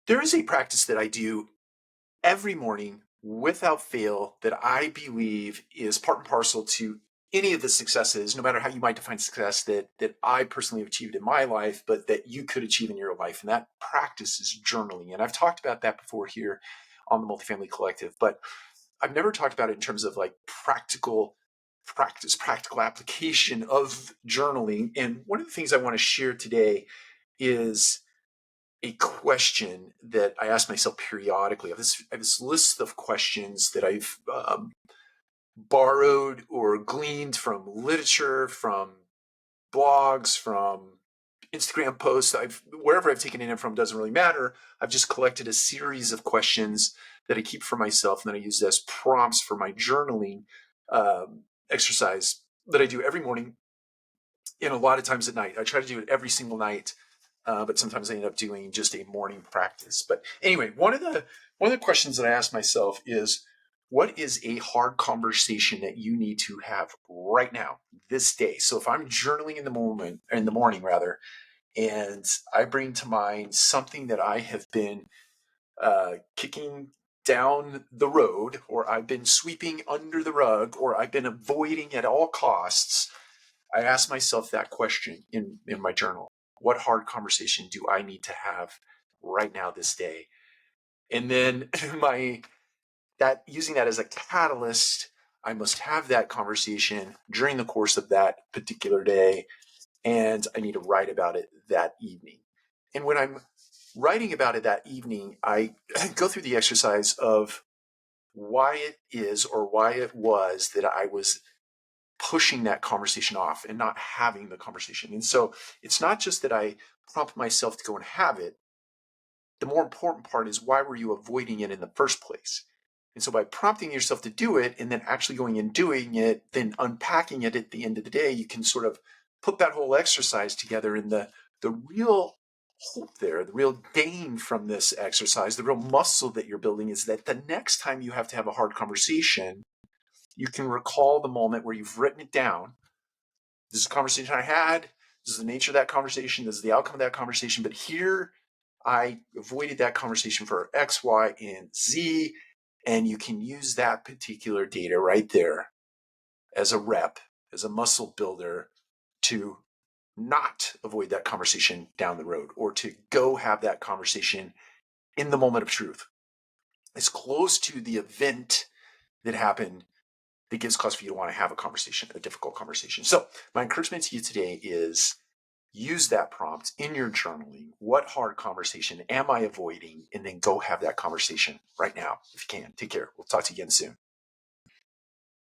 There is a practice that I do every morning without fail that I believe is part and parcel to any of the successes, no matter how you might define success, that I personally have achieved in my life, but that you could achieve in your life. And that practice is journaling. And I've talked about that before here on the Multifamily Collective, but I've never talked about it in terms of like practical practice, practical application of journaling. And one of the things I want to share today is a question that I ask myself periodically. I have this list of questions that I've borrowed or gleaned from literature, from blogs, from Instagram posts. Wherever I've taken it in from doesn't really matter. I've just collected a series of questions that I keep for myself, and then I use as prompts for my journaling exercise that I do every morning and a lot of times at night. I try to do it every single night, but sometimes I end up doing just a morning practice. But anyway, one of the questions that I ask myself is, what is a hard conversation that you need to have right now, this day? So if I'm journaling in the morning rather, and I bring to mind something that I have been kicking down the road, or I've been sweeping under the rug, or I've been avoiding at all costs, I ask myself that question in my journal. What hard conversation do I need to have right now this day? And then using that as a catalyst, I must have that conversation during the course of that particular day, and I need to write about it that evening. And when I'm writing about it that evening, I go through the exercise of why it is or why it was that I was pushing that conversation off and not having the conversation. And so it's not just that I prompt myself to go and have it. The more important part is, why were you avoiding it in the first place? And so by prompting yourself to do it and then actually going and doing it, then unpacking it at the end of the day, you can sort of put that whole exercise together. And the real hope there, the real gain from this exercise, the real muscle that you're building is that the next time you have to have a hard conversation, you can recall the moment where you've written it down. This is a conversation I had. This is the nature of that conversation. This is the outcome of that conversation. But here I avoided that conversation for X, Y, and Z. And you can use that particular data right there as a rep, as a muscle builder, to not avoid that conversation down the road, or to go have that conversation in the moment of truth, as close to the event that happened that gives cause for you to want to have a conversation, a difficult conversation. So my encouragement to you today is, use that prompt in your journaling. What hard conversation am I avoiding? And then go have that conversation right now if you can. Take care. We'll talk to you again soon.